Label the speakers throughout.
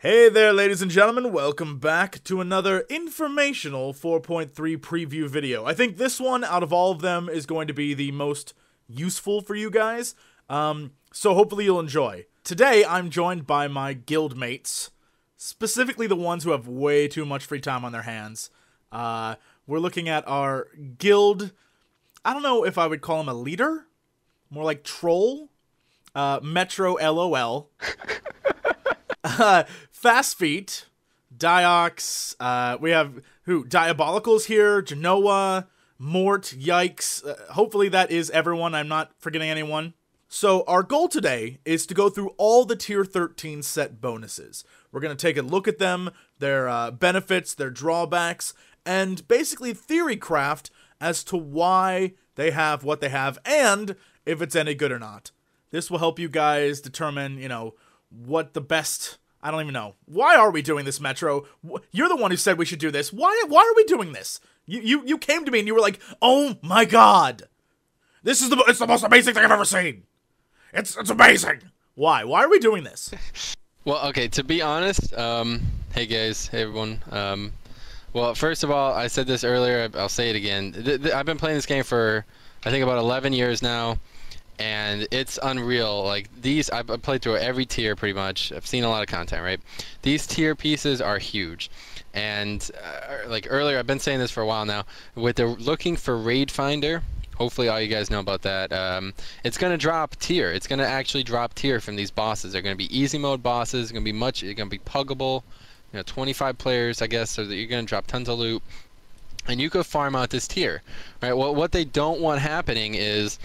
Speaker 1: Hey there, ladies and gentlemen, welcome back to another informational 4.3 preview video. I think this one, out of all of them, is going to be the most useful for you guys, so hopefully you'll enjoy. Today, I'm joined by my guild mates, specifically the ones who have way too much free time on their hands. We're looking at our guild. I don't know if I would call him a leader, more like troll, Metro LOL. Fast Feet, Diox, we have, Diabolical's here, Genoa, Mort, Yikes, hopefully that is everyone, I'm not forgetting anyone. So our goal today is to go through all the tier 13 set bonuses. We're going to take a look at them, their benefits, their drawbacks, and basically theorycraft as to why they have what they have, and if it's any good or not. This will help you guys determine, what the best... I don't even know. Why are we doing this, Metro? You're the one who said we should do this. Why are we doing this? You came to me and you were like, "Oh my god, this is it's the most amazing thing I've ever seen. It's amazing." Why are we doing this?
Speaker 2: Well, okay. To be honest, hey guys, hey everyone. Well, first of all, I said this earlier. I'll say it again. I've been playing this game for I think about 11 years now. And it's unreal. Like these, I've played through every tier pretty much. I've seen a lot of content, right? These tier pieces are huge. And like earlier, I've been saying this for a while now. With the looking for Raid Finder, hopefully all you guys know about that. It's gonna drop tier. It's gonna actually drop tier from these bosses. They're gonna be easy mode bosses. They're gonna be puggable. 25 players, I guess, so that you're gonna drop tons of loot, and you could farm out this tier, right? Well, what they don't want happening is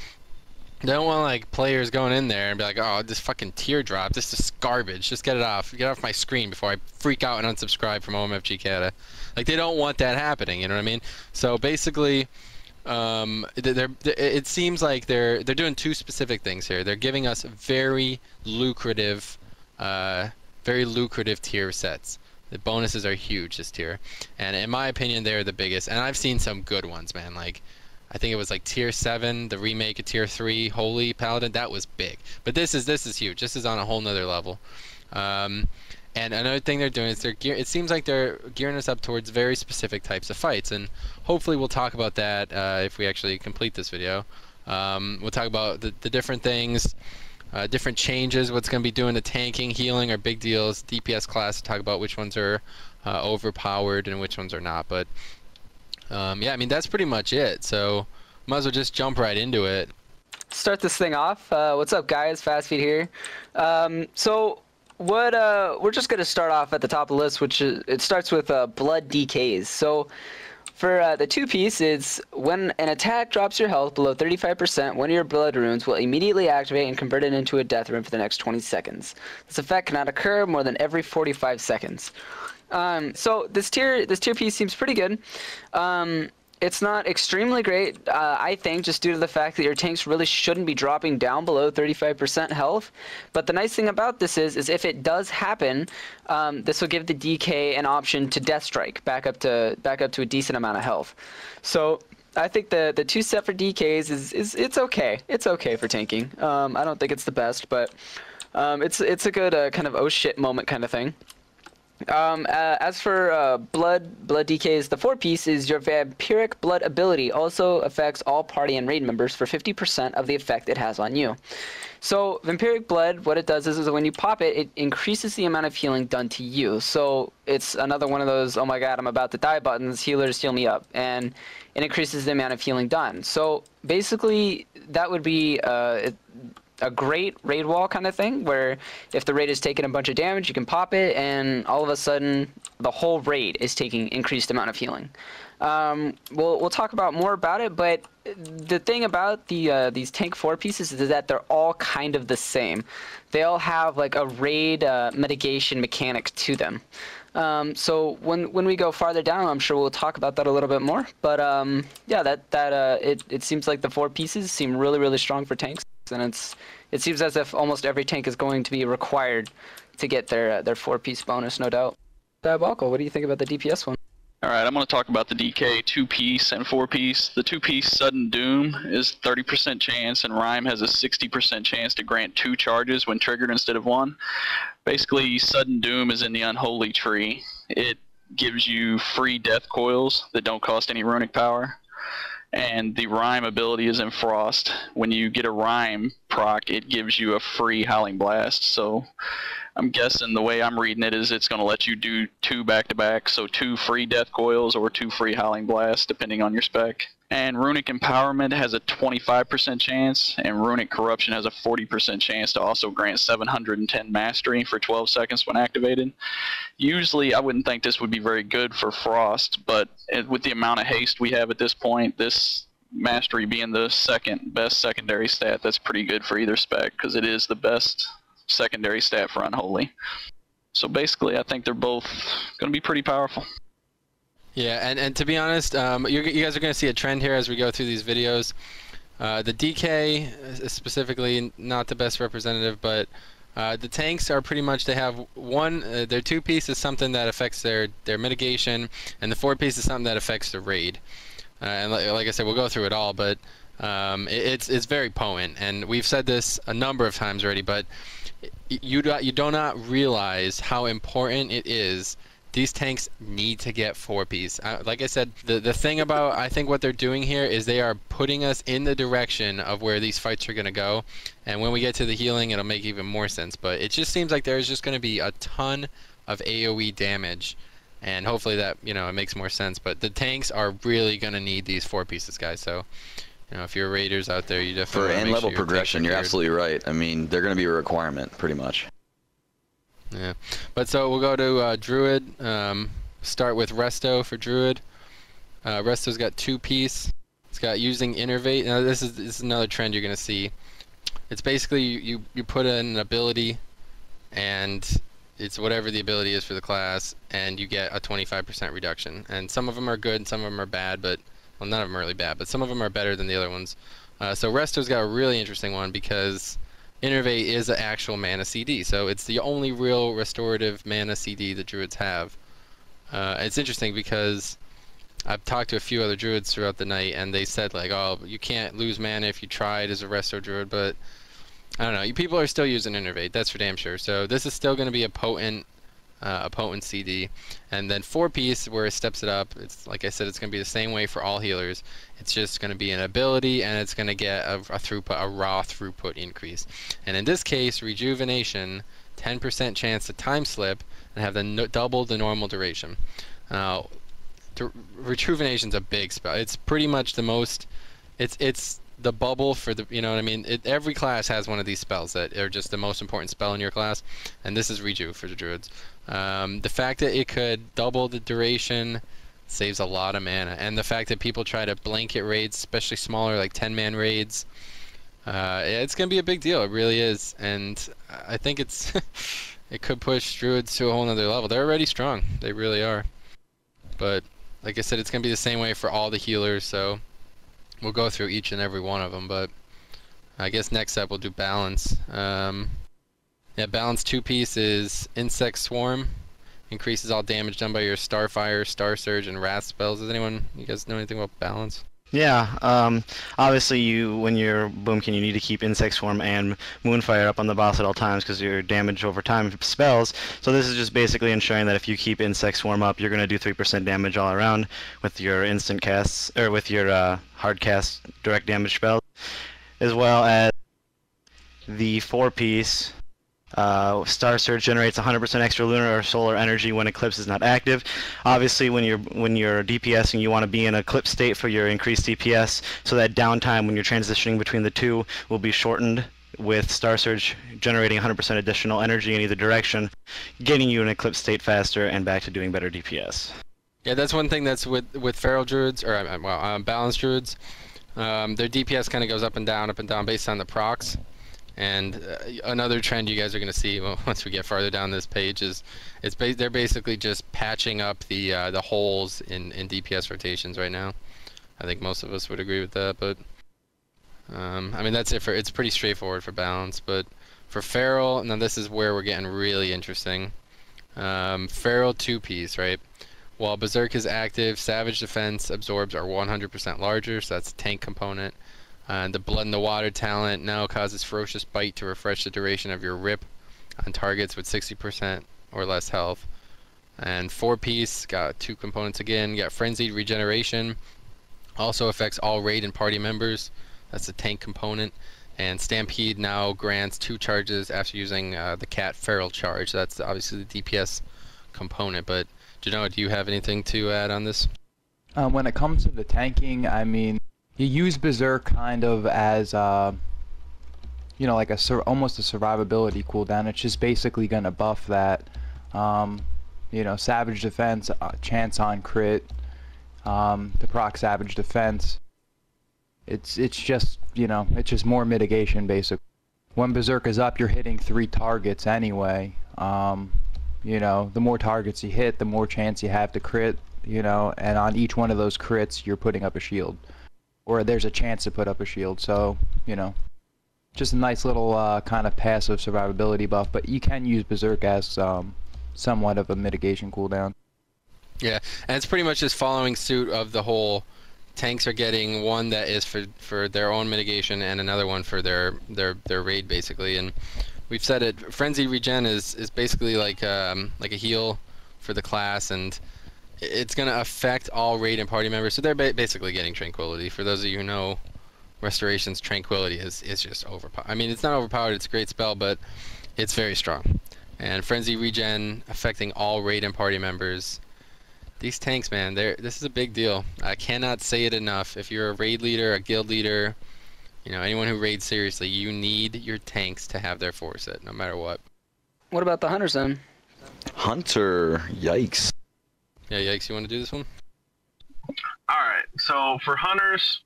Speaker 2: they don't want like players going in there and be like, "Oh, this fucking teardrop, this is garbage. Just get it off my screen before I freak out and unsubscribe from OMFG Canada." Like they don't want that happening. You know what I mean? So basically, it seems like they're doing two specific things here. They're giving us very lucrative tier sets. The bonuses are huge this tier, and in my opinion, they're the biggest. And I've seen some good ones, man. Like, I think it was like tier 7, the remake of tier 3, Holy Paladin. That was big. But this is huge. This is on a whole nother level. And another thing they're doing is it seems like they're gearing us up towards very specific types of fights. And hopefully we'll talk about that if we actually complete this video. We'll talk about the different things, different changes, what's going to be doing to tanking, healing are big deals. DPS class, talk about which ones are overpowered and which ones are not. But yeah, I mean, that's pretty much it. So might as well just jump right into it.
Speaker 3: Start this thing off. What's up, guys? Fast Feet here. So what we're just gonna start off at the top of the list, which it starts with blood decays. So for the two-piece, it's when an attack drops your health below 35%, one of your blood runes will immediately activate and convert it into a death rune for the next 20 seconds. This effect cannot occur more than every 45 seconds. So this tier piece seems pretty good. It's not extremely great, I think, just due to the fact that your tanks really shouldn't be dropping down below 35% health. But the nice thing about this is if it does happen, this will give the DK an option to Death Strike back up to a decent amount of health. So I think the two set for DKs it's okay. It's okay for tanking. I don't think it's the best, but it's a good kind of oh shit moment kind of thing. As for blood decays, the 4-piece is your vampiric blood ability also affects all party and raid members for 50% of the effect it has on you. So vampiric blood, what it does is when you pop it, it increases the amount of healing done to you. So it's another one of those, oh my god, I'm about to die buttons, healers heal me up, and it increases the amount of healing done. So basically that would be a great raid wall kind of thing, where if the raid is taking a bunch of damage, you can pop it, and all of a sudden, the whole raid is taking increased amount of healing. We'll talk about more about it, but the thing about these tank 4-pieces is that they're all kind of the same. They all have like a raid mitigation mechanic to them. So when we go farther down, I'm sure we'll talk about that a little bit more. But yeah, it seems like the 4 pieces seem really strong for tanks. And it seems as if almost every tank is going to be required to get their 4-piece bonus, no doubt. Diabolical, what do you think about the DPS one?
Speaker 4: Alright, I'm going to talk about the DK 2-piece and 4-piece. The 2-piece Sudden Doom is 30% chance, and Rhyme has a 60% chance to grant 2 charges when triggered instead of 1. Basically, Sudden Doom is in the Unholy Tree. It gives you free death coils that don't cost any runic power. And the Rhyme ability is in Frost. When you get a Rhyme proc, it gives you a free Howling Blast. So I'm guessing the way I'm reading it is it's going to let you do 2 back-to-back, so 2 free death coils or 2 free Howling Blasts, depending on your spec. And Runic Empowerment has a 25% chance, and Runic Corruption has a 40% chance to also grant 710 Mastery for 12 seconds when activated. Usually, I wouldn't think this would be very good for Frost, but with the amount of haste we have at this point, this Mastery being the second best secondary stat, that's pretty good for either spec, because it is the best secondary stat for Unholy. So basically, I think they're both going to be pretty powerful.
Speaker 2: Yeah, and to be honest, you guys are going to see a trend here as we go through these videos. The DK is specifically not the best representative, but the tanks are pretty much, they have one, their 2-piece is something that affects their mitigation, and the 4-piece is something that affects the raid. And like I said, we'll go through it all, but it's very potent, and we've said this a number of times already, but you do not realize how important it is. These tanks need to get 4-piece. Like I said, the thing about, I think what they're doing here is they are putting us in the direction of where these fights are going to go. And when we get to the healing, it'll make even more sense. But it just seems like there's just going to be a ton of AoE damage. And hopefully that, it makes more sense. But the tanks are really going to need these 4-pieces, guys. So, if you're raiders out there, you definitely
Speaker 5: for
Speaker 2: want to
Speaker 5: end
Speaker 2: make
Speaker 5: level
Speaker 2: sure your
Speaker 5: progression,
Speaker 2: tanks are
Speaker 5: you're
Speaker 2: geared.
Speaker 5: absolutely right. I mean, they're going to be a requirement, pretty much.
Speaker 2: Yeah, but so we'll go to Druid. Start with Resto for Druid. Resto's got 2-piece. It's got using Innervate. Now this is another trend you're gonna see. It's basically you put in an ability, and it's whatever the ability is for the class, and you get a 25% reduction. And some of them are good, and some of them are bad. But well, none of them are really bad, but some of them are better than the other ones. So Resto's got a really interesting one because Innervate is an actual mana CD, so it's the only real restorative mana CD the Druids have. It's interesting because I've talked to a few other Druids throughout the night, and they said like, oh, you can't lose mana if you tried as a Resto Druid, but I don't know, people are still using Innervate, that's for damn sure. So this is still going to be a potent CD. And then 4-piece, where it steps it up, it's like I said, it's going to be the same way for all healers. It's just going to be an ability, and it's going to get a raw throughput increase. And in this case, Rejuvenation, 10% chance to time slip and have double the normal duration. Rejuvenation's a big spell. It's pretty much the most. It's the bubble for the, you know what I mean? Every class has one of these spells that are just the most important spell in your class, and this is Reju for the Druids. The fact that it could double the duration saves a lot of mana, and the fact that people try to blanket raids, especially smaller like 10-man raids, it's gonna be a big deal. It really is, and I think it's it could push Druids to a whole nother level. They're already strong, they really are, but like I said, it's gonna be the same way for all the healers, so we'll go through each and every one of them. But I guess next up we'll do Balance. Yeah, Balance 2-piece is Insect Swarm. Increases all damage done by your Starfire, Star Surge, and Wrath spells. Does anyone, you guys know anything about Balance?
Speaker 6: Yeah, obviously when you're Boomkin, you need to keep Insect Swarm and Moonfire up on the boss at all times because your damage over time spells. So this is just basically ensuring that if you keep Insect Swarm up, you're going to do 3% damage all around with your instant casts, or with your hard cast direct damage spells, as well as the 4-piece. Star Surge generates 100% extra lunar or solar energy when Eclipse is not active. Obviously, when you're DPSing, you want to be in Eclipse state for your increased DPS, so that downtime when you're transitioning between the two will be shortened, with Star Surge generating 100% additional energy in either direction, getting you in Eclipse state faster and back to doing better DPS.
Speaker 2: Yeah, that's one thing that's with Feral Druids, or Balanced Druids. Their DPS kind of goes up and down based on the procs. And another trend you guys are going to see once we get farther down this page is they're basically just patching up the holes in DPS rotations right now. I think most of us would agree with that, but I mean that's it for, it's pretty straightforward for Balance. But for Feral, now this is where we're getting really interesting. Feral 2-piece, right? While Berserk is active, Savage Defense absorbs are 100% larger, so that's a tank component. The Blood in the Water talent now causes Ferocious Bite to refresh the duration of your rip. on targets with 60% or less health. And 4-piece, got 2 components again. Got Frenzied Regeneration, also affects all raid and party members. That's the tank component. And Stampede now grants 2 charges after using the Cat Feral charge. That's obviously the DPS component. But Genoa, do you have anything to add on this?
Speaker 7: When it comes to the tanking, I mean, you use Berserk kind of as, you know, like almost a survivability cooldown. It's just basically going to buff that, you know, Savage Defense, chance on crit, to proc Savage Defense. It's just, you know, it's just more mitigation basically. When Berserk is up, you're hitting 3 targets anyway. You know, the more targets you hit, the more chance you have to crit, you know, and on each one of those crits, you're putting up a shield. Or there's a chance to put up a shield, so, you know, just a nice little kind of passive survivability buff, but you can use Berserk as somewhat of a mitigation cooldown.
Speaker 2: Yeah, and it's pretty much just following suit of the whole tanks are getting one that is for their own mitigation and another one for their raid basically. And we've said it, Frenzy Regen is basically like a heal for the class, and it's going to affect all raid and party members, so they're basically getting Tranquility. For those of you who know, Restoration's Tranquility is just overpowered. I mean, it's not overpowered, it's a great spell, but it's very strong. And Frenzy Regen affecting all raid and party members. These tanks, man, this is a big deal. I cannot say it enough. If you're a raid leader, a guild leader, you know, anyone who raids seriously, you need your tanks to have their foresight, no matter what.
Speaker 3: What about the hunters then?
Speaker 5: Hunter, yikes.
Speaker 2: Yeah, yikes, you want to do this one?
Speaker 8: Alright, so for hunters,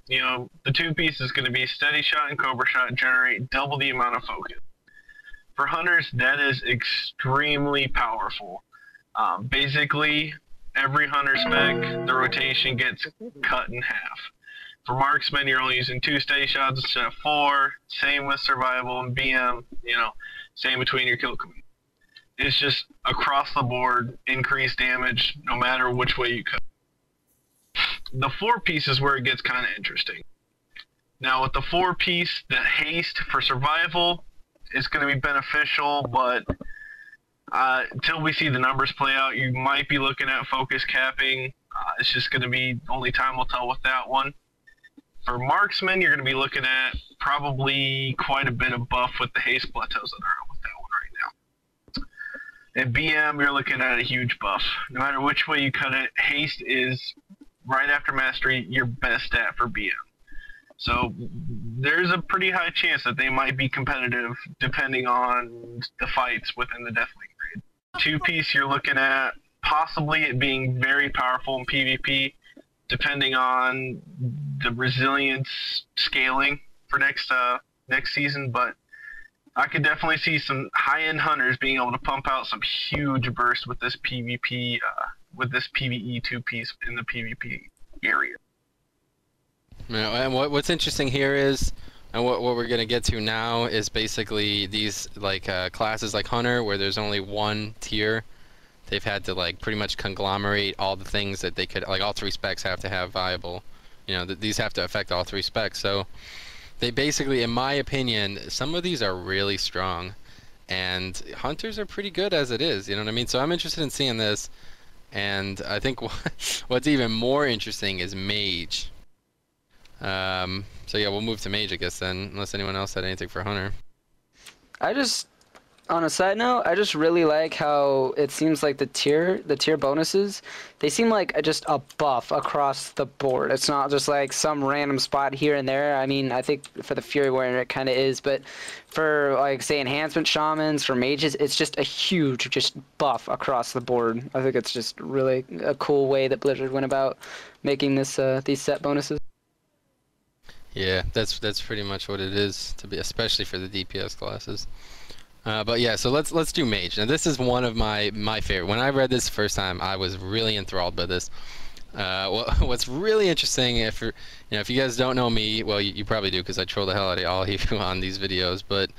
Speaker 8: you know, the 2-piece is going to be Steady Shot and Cobra Shot generate double the amount of focus. For hunters, that is extremely powerful. Basically, every hunter spec, the rotation gets cut in half. For marksmen, you're only using 2 steady shots instead of 4. Same with survival and BM, you know, same between your kill command. It's just across the board, increased damage, no matter which way you cut. The 4-piece is where it gets kind of interesting. Now with the 4-piece, the haste for survival is going to be beneficial, but until we see the numbers play out, you might be looking at focus capping. It's just going to be, only time will tell with that one. For marksmen, you're going to be looking at probably quite a bit of buff with the haste plateaus that are out with that one right now. And BM, you're looking at a huge buff. No matter which way you cut it, haste is, right after mastery, your best stat for BM. So there's a pretty high chance that they might be competitive depending on the fights within the Deathwing grade. 2-piece, you're looking at possibly it being very powerful in PvP, depending on the resilience scaling for next season. But I could definitely see some high-end hunters being able to pump out some huge bursts with this PvP, with this PvE 2-piece in the PvP area.
Speaker 2: And what's interesting here is, and what we're going to get to now is basically these like classes like Hunter, where there's only one tier. They've had to like pretty much conglomerate all the things that they could, like all 3 specs have to have viable. You know, these have to affect all 3 specs. So they basically, in my opinion, some of these are really strong, and Hunters are pretty good as it is. You know what I mean? So I'm interested in seeing this, and I think what's even more interesting is Mage. So yeah, we'll move to Mage, I guess, then, unless anyone else had anything for Hunter.
Speaker 3: On a side note, I just really like how it seems like the tier bonuses, they seem like just a buff across the board. It's not just like some random spot here and there. I mean, I think for the Fury Warrior it kind of is, but for like say Enhancement Shamans, for Mages, it's just a huge just buff across the board. I think it's just really a cool way that Blizzard went about making this these set bonuses.
Speaker 2: Yeah, that's pretty much what it is to be, especially for the DPS classes. But yeah, so let's do Mage. Now this is one of my favorite. When I read this the first time, I was really enthralled by this. What's really interesting, if you guys don't know me, well, you probably do because I troll the hell out of all of you on these videos. But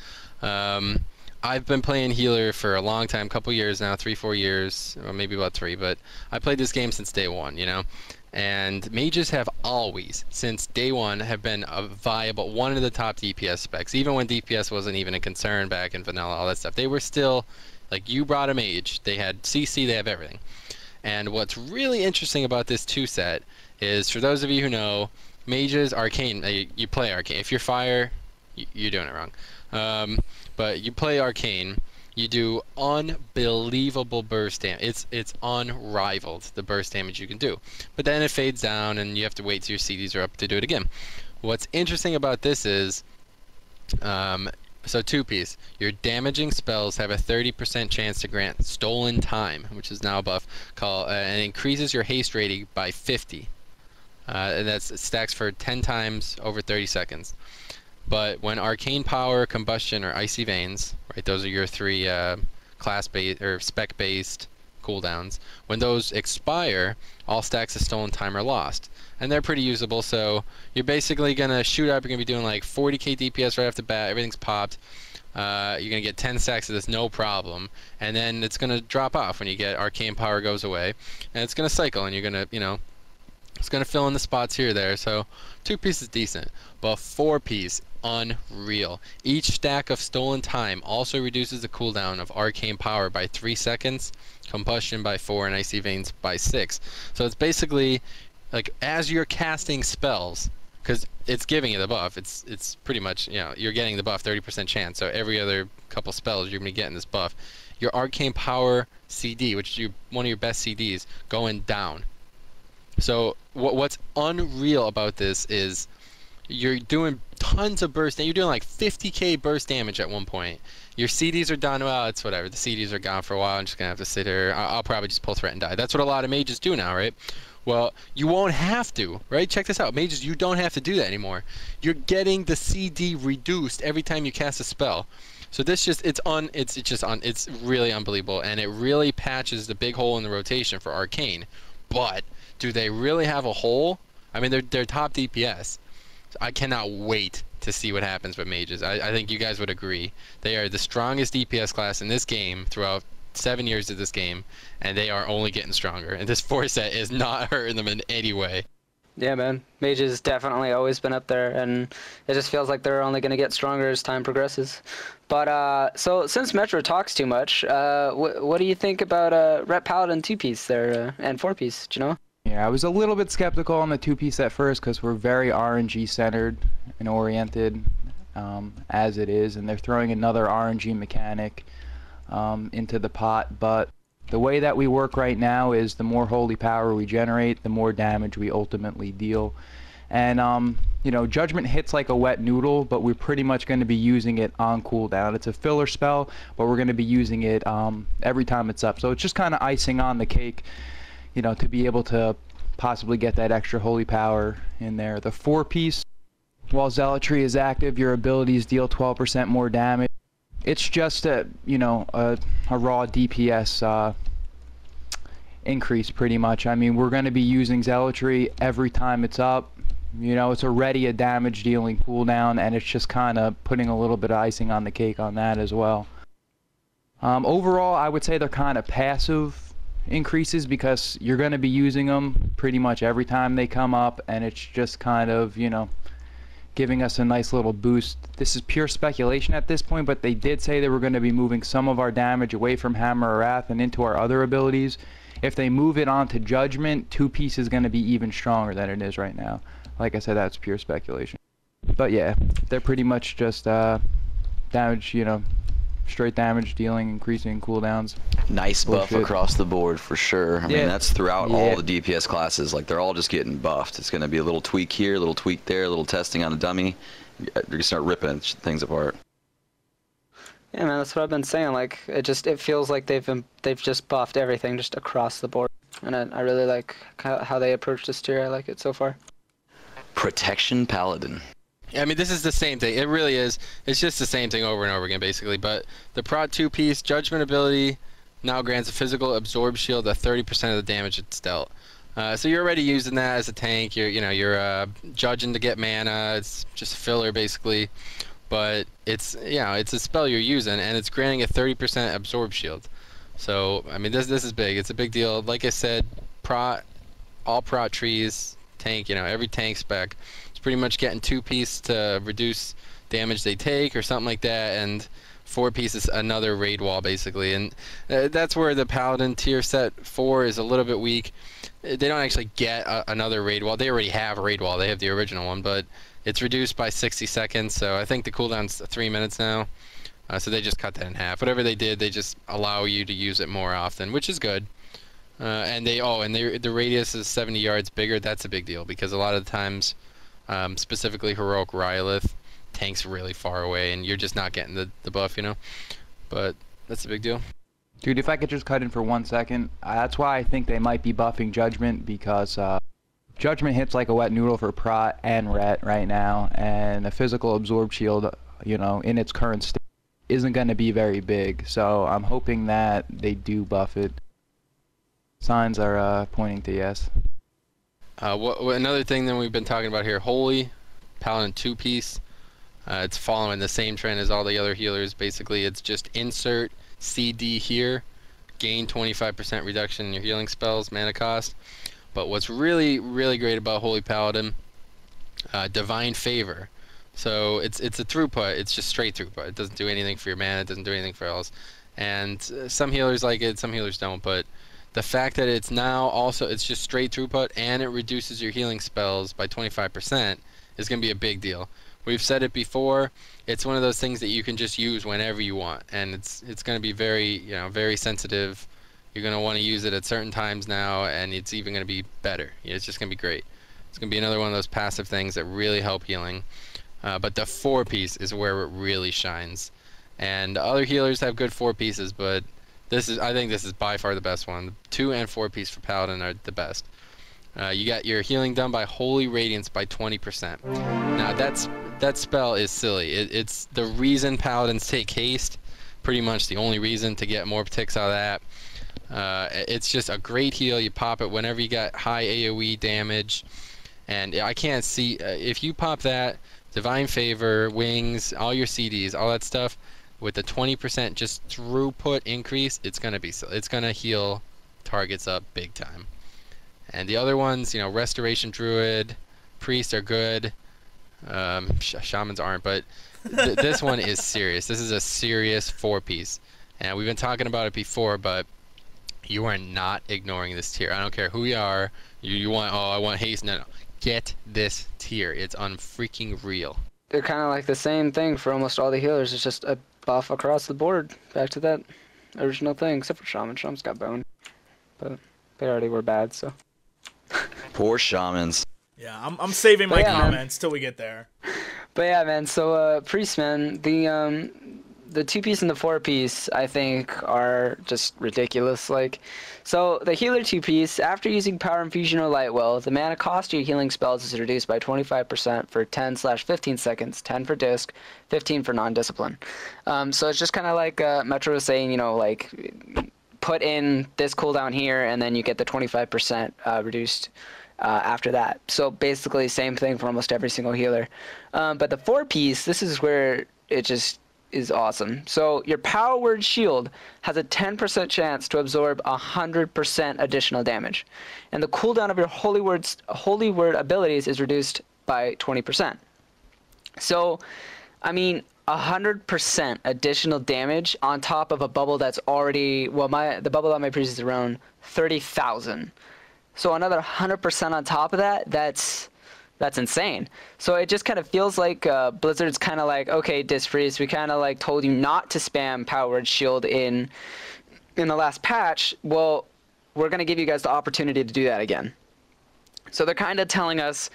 Speaker 2: I've been playing healer for a long time, couple years now, 3-4 years, or maybe about 3. But I played this game since day one, you know. And mages have always, since day one, have been a viable, one of the top DPS specs. Even when DPS wasn't even a concern back in vanilla, all that stuff. They were still, like, you brought a mage, they had CC, they have everything. And what's really interesting about this 2 set is, for those of you who know, mages, arcane, you play arcane. If you're fire, you're doing it wrong. But you play arcane, you do unbelievable burst damage. It's unrivaled, the burst damage you can do. But then it fades down and you have to wait till your CDs are up to do it again. What's interesting about this is, so 2-piece, your damaging spells have a 30% chance to grant stolen time, which is now a buff, and increases your haste rating by 50. And it stacks for 10 times over 30 seconds. But when Arcane Power, Combustion, or Icy Veins, right, those are your 3 class-based or spec-based cooldowns. When those expire, all stacks of stolen time are lost. And they're pretty usable, so you're basically going to shoot up, you're going to be doing like 40k DPS right off the bat, everything's popped. You're going to get 10 stacks of this, no problem. And then it's going to drop off when you get Arcane Power goes away. And it's going to cycle, and you're going to, you know, it's going to fill in the spots here or there. So 2-piece is decent, but 4-piece, unreal. Each stack of stolen time also reduces the cooldown of Arcane Power by 3 seconds, Combustion by 4, and Icy Veins by 6. So it's basically, like, as you're casting spells, because it's giving you the buff, it's pretty much, you know, you're getting the buff, 30% chance, so every other couple spells you're going to be getting this buff. Your Arcane Power CD, which is one of your best CDs, going down. So what's unreal about this is you're doing tons of burst, and you're doing like 50k burst damage at one point. Your CDs are done. Well, it's whatever. The CDs are gone for a while. I'm just going to have to sit here. I'll probably just pull threat and die. That's what a lot of mages do now, right? Well, you won't have to, right? Check this out. Mages, you don't have to do that anymore. You're getting the CD reduced every time you cast a spell. So this just, it's really unbelievable, and it really patches the big hole in the rotation for Arcane. But do they really have a hole? I mean, they're top DPS. So I cannot wait to see what happens with mages. I think you guys would agree. They are the strongest DPS class in this game throughout 7 years of this game, and they are only getting stronger. And this 4 set is not hurting them in any way.
Speaker 3: Yeah, man. Mages definitely always been up there, and it just feels like they're only going to get stronger as time progresses. But, so since Metro talks too much, what do you think about Rep Paladin 2-piece there, and 4-piece, do you know?
Speaker 7: Yeah, I was a little bit skeptical on the 2-piece at first because we're very RNG centered and oriented as it is, and they're throwing another RNG mechanic into the pot. But the way that we work right now is the more holy power we generate, the more damage we ultimately deal. And you know, Judgment hits like a wet noodle, but we're pretty much going to be using it on cooldown. It's a filler spell, but we're going to be using it every time it's up. So it's just kind of icing on the cake, you know, to be able to possibly get that extra holy power in there. The 4-piece, while Zealotry is active, your abilities deal 12% more damage. It's just a, you know, a raw DPS increase pretty much. I mean, we're going to be using Zealotry every time it's up. You know, it's already a damage dealing cooldown, and it's just kind of putting a little bit of icing on the cake on that as well. Overall, I would say they're kind of passive increases because you're going to be using them pretty much every time they come up, and it's just kind of, you know, giving us a nice little boost. This is pure speculation at this point, but they did say they were going to be moving some of our damage away from Hammer of Wrath and into our other abilities. If they move it onto Judgment, 2-piece is going to be even stronger than it is right now. Like I said, that's pure speculation. But yeah, they're pretty much just damage, you know, straight damage dealing, increasing cooldowns.
Speaker 5: Nice buff across the board for sure. I mean, that's throughout all the DPS classes. Like, they're all just getting buffed. It's going to be a little tweak here, a little tweak there, a little testing on a dummy. You're going to start ripping things apart.
Speaker 3: Yeah, man, that's what I've been saying. Like, it feels like they've just buffed everything just across the board, and I really like how they approach this tier. I like it so far.
Speaker 5: Protection Paladin.
Speaker 2: I mean, this is the same thing. It really is. It's just the same thing over and over again, basically. But the Prod 2-piece Judgment ability now grants a physical absorb shield at 30% of the damage it's dealt. So you're already using that as a tank. You're judging to get mana. It's just filler, basically. But it's, you know, it's a spell you're using, and it's granting a 30% absorb shield. So I mean, this is big. It's a big deal. Like I said, all prot trees, tank, you know, every tank spec. It's pretty much getting 2-piece to reduce damage they take or something like that, and 4-piece is another raid wall basically, and that's where the Paladin tier set 4 is a little bit weak. They don't actually get another raid wall. They already have a raid wall. They have the original one, but it's reduced by 60 seconds, so I think the cooldown's 3 minutes now. So they just cut that in half. Whatever they did, they just allow you to use it more often, which is good. And the radius is 70 yards bigger. That's a big deal because a lot of the times, specifically Heroic Rylith, tanks really far away, and you're just not getting the buff, you know. But that's a big deal.
Speaker 7: Dude, if I could just cut in for 1 second, that's why I think they might be buffing Judgment, because Judgment hits like a wet noodle for Prot and Ret right now, and a physical absorb shield, you know, in its current state isn't going to be very big. So I'm hoping that they do buff it. Signs are pointing to yes.
Speaker 2: Another thing that we've been talking about here, Holy Paladin 2-piece. It's following the same trend as all the other healers. Basically, it's just insert CD here, gain 25% reduction in your healing spells, mana cost. But what's really, really great about Holy Paladin, Divine Favor. So it's a throughput. It's just straight throughput. It doesn't do anything for your mana. It doesn't do anything for else. And some healers like it, some healers don't. But the fact that it's now also, it's just straight throughput and it reduces your healing spells by 25% is going to be a big deal. We've said it before. It's one of those things that you can just use whenever you want, and it's going to be very, you know, very sensitive. You're going to want to use it at certain times now, and it's even going to be better. It's just going to be great. It's going to be another one of those passive things that really help healing. But the 4-piece is where it really shines. And other healers have good 4-pieces, but I think this is by far the best one. The 2 and 4-piece for Paladin are the best. You got your healing done by Holy Radiance by 20%. Now that spell is silly. It's the reason Paladins take haste. Pretty much the only reason to get more ticks out of that. It's just a great heal. You pop it whenever you got high AoE damage. And I can't see, if you pop that, Divine Favor, Wings, all your CDs, all that stuff, with the 20% just throughput increase, it's gonna heal targets up big time. And the other ones, you know, Restoration Druid, Priest are good. Shamans aren't, but this one is serious. This is a serious 4-piece. And we've been talking about it before, but you are not ignoring this tier. I don't care who you are. You want, oh, I want haste. No. Get this tier. It's unfreaking real.
Speaker 3: They're kind of like the same thing for almost all the healers. It's just a buff across the board. Back to that original thing, except for Shaman. Shaman's got bone. But they already were bad, so.
Speaker 5: Poor Shamans.
Speaker 1: Yeah, I'm saving my comments till we get there.
Speaker 3: But yeah, man, so Priest, man, the 2-piece and the 4-piece, I think, are just ridiculous. Like, so the healer 2-piece, after using Power Infusion or Lightwell, the mana cost of your healing spells is reduced by 25% for 10/15 seconds, 10 for disc, 15 for non-discipline. So it's just kind of like Metro was saying, you know, like, put in this cooldown here, and then you get the 25% reduced after that. So basically, same thing for almost every single healer. But the 4-piece, this is where it just is awesome. So your Power Word Shield has a 10% chance to absorb 100% additional damage, and the cooldown of your Holy Word abilities is reduced by 20%. So, I mean, 100% additional damage on top of a bubble that's already, well, the bubble on my priest is around 30,000. So another 100% on top of that, that's insane. So it just kind of feels like Blizzard's kind of like, okay, Disc Priest, we kind of like told you not to spam Power Word Shield in the last patch. Well, we're going to give you guys the opportunity to do that again. So they're kind of telling us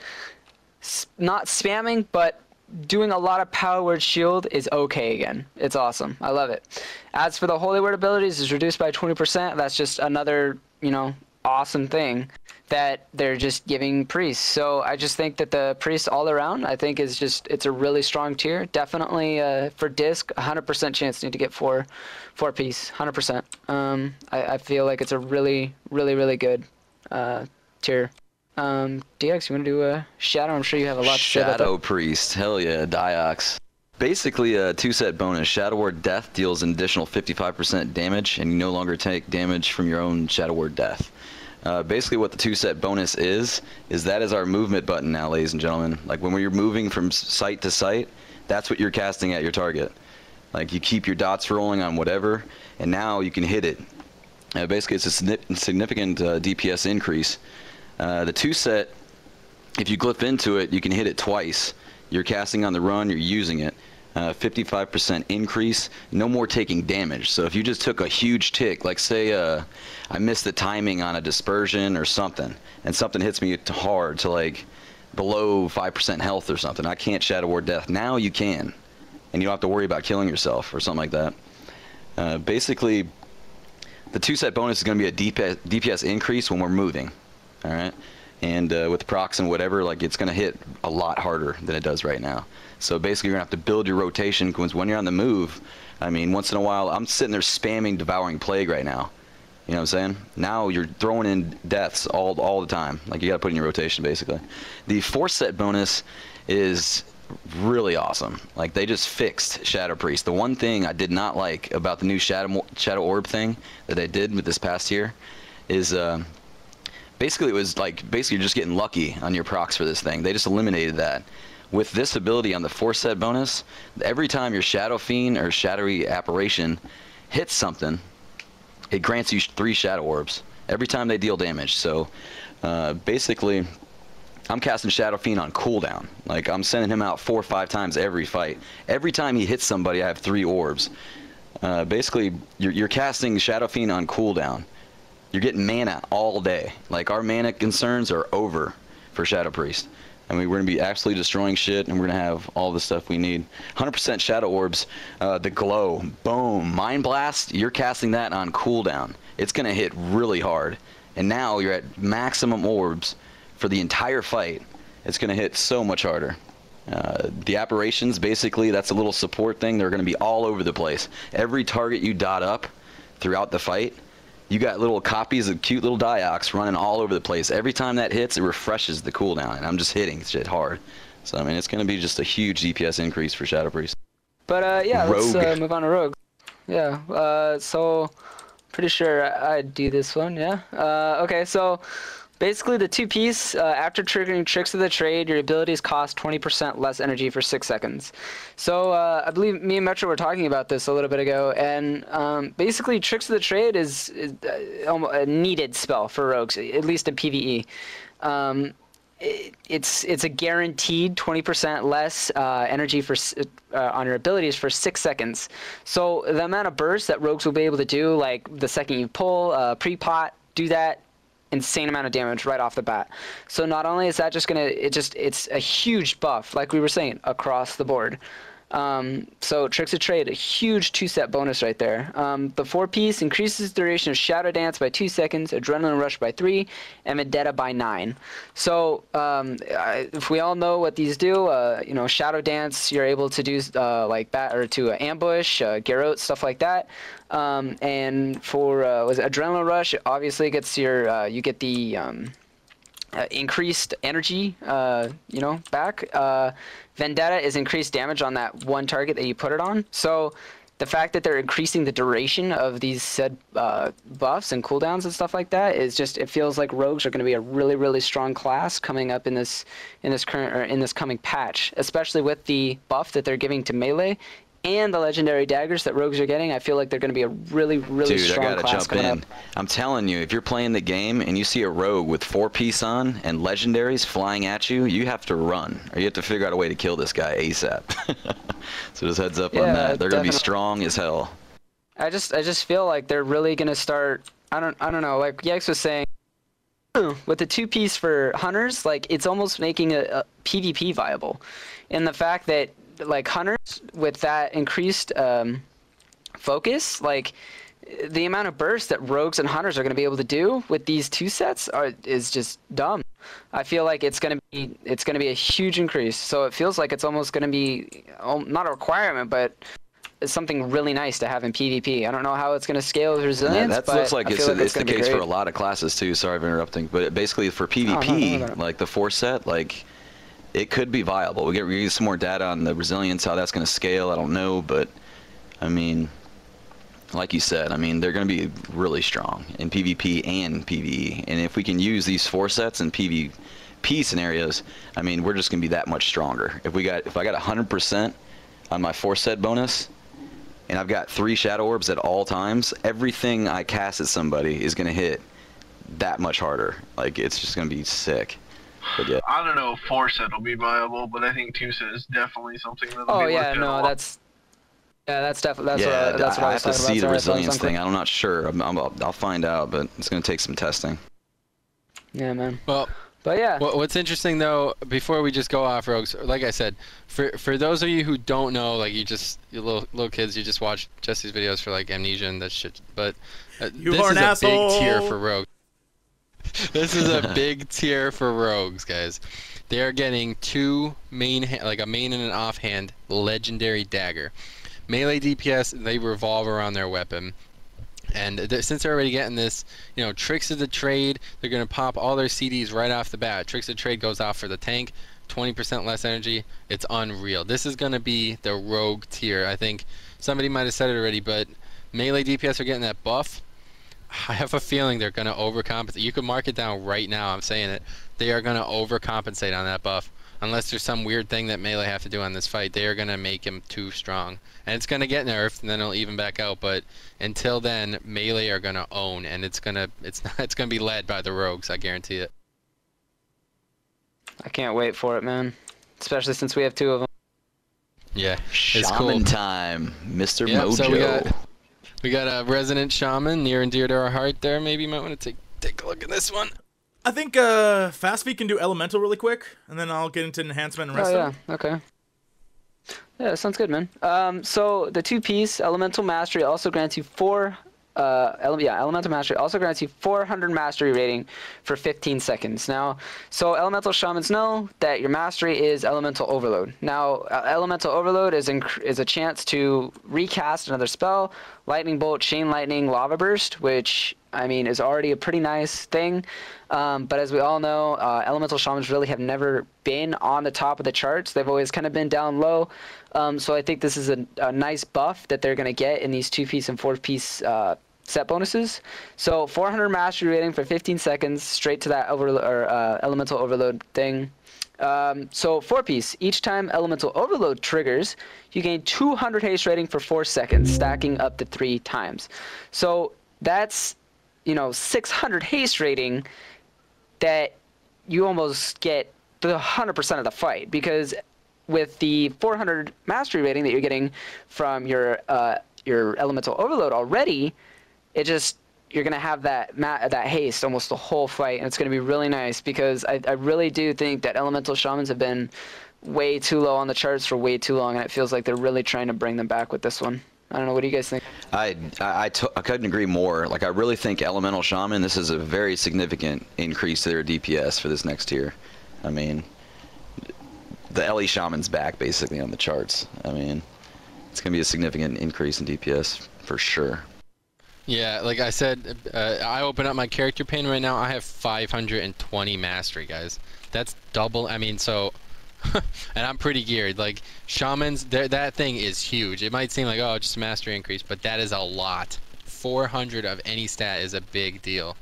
Speaker 3: not spamming, but doing a lot of Power Word Shield is okay again. It's awesome. I love it. As for the Holy Word abilities, is reduced by 20%. That's just another, you know, awesome thing that they're just giving priests. So I just think that the priests all around, I think, is just, it's a really strong tier. Definitely for disc, 100% chance to get 4-piece, 100%. I feel like it's a really, really, really good tier. DX, you want to do a Shadow? I'm sure you have a lot to say about that.
Speaker 5: Shadow Priest, hell yeah, Diox. Basically a 2-set bonus. Shadow Word Death deals an additional 55% damage, and you no longer take damage from your own Shadow Word Death. Basically what the 2-set bonus is that is our movement button now, ladies and gentlemen. Like when you're moving from site to site, that's what you're casting at your target. Like you keep your dots rolling on whatever, and now you can hit it. Basically it's a significant DPS increase. The 2-set, if you glyph into it, you can hit it twice. You're casting on the run, you're using it. 55% increase, no more taking damage. So if you just took a huge tick, like say I missed the timing on a dispersion or something, and something hits me hard to like below 5% health or something, I can't Shadow Ward Death. Now you can, and you don't have to worry about killing yourself or something like that. Basically, the 2-set bonus is going to be a DPS increase when we're moving, all right? And with procs and whatever, like it's going to hit a lot harder than it does right now. So basically you're going to have to build your rotation, because when you're on the move, I mean, once in a while, I'm sitting there spamming Devouring Plague right now. You know what I'm saying? Now you're throwing in deaths all the time. Like you got to put in your rotation, basically. The 4-set bonus is really awesome. Like they just fixed Shadow Priest. The one thing I did not like about the new Shadow Orb thing that they did with this past year is basically it was like you're just getting lucky on your procs for this thing. They just eliminated that. With this ability on the 4-set bonus, every time your Shadow Fiend or Shadowy Apparition hits something, it grants you 3 Shadow Orbs every time they deal damage. So basically, I'm casting Shadow Fiend on cooldown. Like I'm sending him out 4 or 5 times every fight. Every time he hits somebody, I have 3 orbs. Basically, you're casting Shadow Fiend on cooldown. You're getting mana all day. Like our mana concerns are over for Shadow Priest. I mean, we're going to be absolutely destroying shit, and we're going to have all the stuff we need. 100% Shadow Orbs, the glow, boom, Mind Blast, you're casting that on cooldown. It's going to hit really hard. And now you're at maximum orbs for the entire fight. It's going to hit so much harder. The apparitions, basically, that's a little support thing. They're going to be all over the place. Every target you dot up throughout the fight, you got little copies of cute little Diox running all over the place. Every time that hits, it refreshes the cooldown, and I'm just hitting shit hard. So, I mean, it's going to be just a huge DPS increase for Shadow Priest.
Speaker 3: But, yeah,
Speaker 5: Rogue.
Speaker 3: let's move on to Rogue. Yeah, so pretty sure I'd do this one, yeah. Okay, so basically the 2-piece, after triggering Tricks of the Trade, your abilities cost 20% less energy for 6 seconds. So I believe me and Metro were talking about this a little bit ago, and basically Tricks of the Trade is a needed spell for rogues, at least in PvE. It's a guaranteed 20% less energy for on your abilities for 6 seconds. So the amount of burst that rogues will be able to do, like the second you pull, pre-pot, do that, insane amount of damage right off the bat. So not only is that just gonna, it's a huge buff, like we were saying, across the board. So Tricks of Trade, a huge 2-set bonus right there. The 4-piece increases duration of Shadow Dance by 2 seconds, Adrenaline Rush by 3, and Vendetta by 9. So if we all know what these do, you know, Shadow Dance, you're able to do like that, or to ambush, Garrote, stuff like that. And for was it Adrenaline Rush, obviously it gets your you get the increased energy, you know, back. Vendetta is increased damage on that one target that you put it on. So the fact that they're increasing the duration of these said buffs and cooldowns and stuff like that is just, it feels like rogues are going to be a really, really strong class coming up in this coming patch, especially with the buff that they're giving to melee and the legendary daggers that rogues are getting. I feel like they're going to be a really, really strong class coming up. Dude, I gotta jump in.
Speaker 5: I'm telling you, if you're playing the game and you see a rogue with 4-piece on and legendaries flying at you, you have to run, or you have to figure out a way to kill this guy ASAP. So just heads up on that. They're going to be strong as hell.
Speaker 3: I just feel like they're really going to start, I don't know, like Yex was saying, with the 2-piece for hunters, like it's almost making a PvP viable. And the fact that like hunters with that increased focus, like the amount of burst that rogues and hunters are going to be able to do with these 2 sets is just dumb. I feel like it's going to be a huge increase. So it feels like it's almost going to be not a requirement, but it's something really nice to have in PvP. I don't know how it's going to scale with resilience.
Speaker 5: Yeah, that looks like it's the case for a lot of classes too. Sorry for interrupting, but basically for PvP, like the 4-set, like it could be viable. We get some more data on the resilience, how that's going to scale. I don't know, but I mean, like you said, I mean, they're going to be really strong in PvP and PvE. And if we can use these 4 sets in PvP scenarios, I mean, we're just going to be that much stronger. If I got 100% on my 4 set bonus, and I've got 3 shadow orbs at all times, everything I cast at somebody is going to hit that much harder. Like, it's just going to be sick. But yeah.
Speaker 8: I don't know if 4 set will be viable, but I think 2 set is definitely something that'll
Speaker 3: Oh
Speaker 8: be
Speaker 3: yeah, no, that's definitely that's what
Speaker 5: I
Speaker 3: I
Speaker 5: have
Speaker 3: was
Speaker 5: to
Speaker 3: talking
Speaker 5: see the
Speaker 3: about.
Speaker 5: resilience thing. I'm not sure. I'll find out, but it's going to take some testing.
Speaker 3: Yeah, man.
Speaker 2: Well,
Speaker 3: But yeah.
Speaker 2: What's interesting though, before we just go off rogues, like I said, for those of you who don't know, like you little kids, you just watch Jesse's videos for like Amnesia and that shit. But this is a big tier for rogues. This is a big tier for rogues, guys. They are getting 2 like a main and an offhand legendary dagger. Melee DPS, they revolve around their weapon. And since they're already getting this, Tricks of the Trade, they're going to pop all their CDs right off the bat. Tricks of the Trade goes off for the tank, 20% less energy. It's unreal. This is going to be the rogue tier. I think somebody might have said it already, but melee DPS are getting that buff. I have a feeling they're going to overcompensate. You can mark it down right now. I'm saying it. They are going to overcompensate on that buff. Unless there's some weird thing that melee have to do on this fight, they are going to make him too strong. And it's going to get nerfed, and then it'll even back out. But until then, melee are going to own, and it's going to be led by the rogues. I guarantee it.
Speaker 3: I can't wait for it, man. Especially since we have 2 of them.
Speaker 2: Yeah,
Speaker 5: Shaman
Speaker 2: cool.
Speaker 5: time, Mr.
Speaker 2: Yep,
Speaker 5: Mojo.
Speaker 2: So we got a resident shaman near and dear to our heart. There, maybe you might want to take a look at this one.
Speaker 1: I think Fastfeet can do elemental really quick, and then I'll get into enhancement and rest of it.
Speaker 3: Okay. Yeah, that sounds good, man. So the 2-piece elemental mastery also grants you 4. Elemental mastery also grants you 400 mastery rating for 15 seconds. Now, so elemental shamans know that your mastery is elemental overload. Now, elemental overload is a chance to recast another spell, lightning bolt, chain lightning, lava burst, which I mean is already a pretty nice thing. But as we all know, elemental shamans really have never been on the top of the charts. They've always kind of been down low. So I think this is a nice buff that they're going to get in these 2-piece and 4-piece set bonuses. So 400 mastery rating for 15 seconds, straight to that elemental overload thing. So 4-piece, each time elemental overload triggers, you gain 200 haste rating for 4 seconds, stacking up to 3 times. So that's 600 haste rating that you almost get the 100% of the fight, because with the 400 mastery rating that you're getting from your elemental overload already, you're gonna have that haste almost the whole fight, and it's gonna be really nice, because I really do think that elemental shamans have been way too low on the charts for way too long, and it feels like they're really trying to bring them back with this one. I don't know, what do you guys think?
Speaker 5: I couldn't agree more. Like, I really think elemental shaman, this is a very significant increase to their DPS for this next tier. I mean, the LE shaman's back basically on the charts. I mean, it's gonna be a significant increase in DPS for sure.
Speaker 2: Yeah, like I said, I open up my character pane right now. I have 520 mastery, guys. That's double. I mean, so, and I'm pretty geared. Like, shamans, that thing is huge. It might seem like, oh, just a mastery increase, but that is a lot. 400 of any stat is a big deal.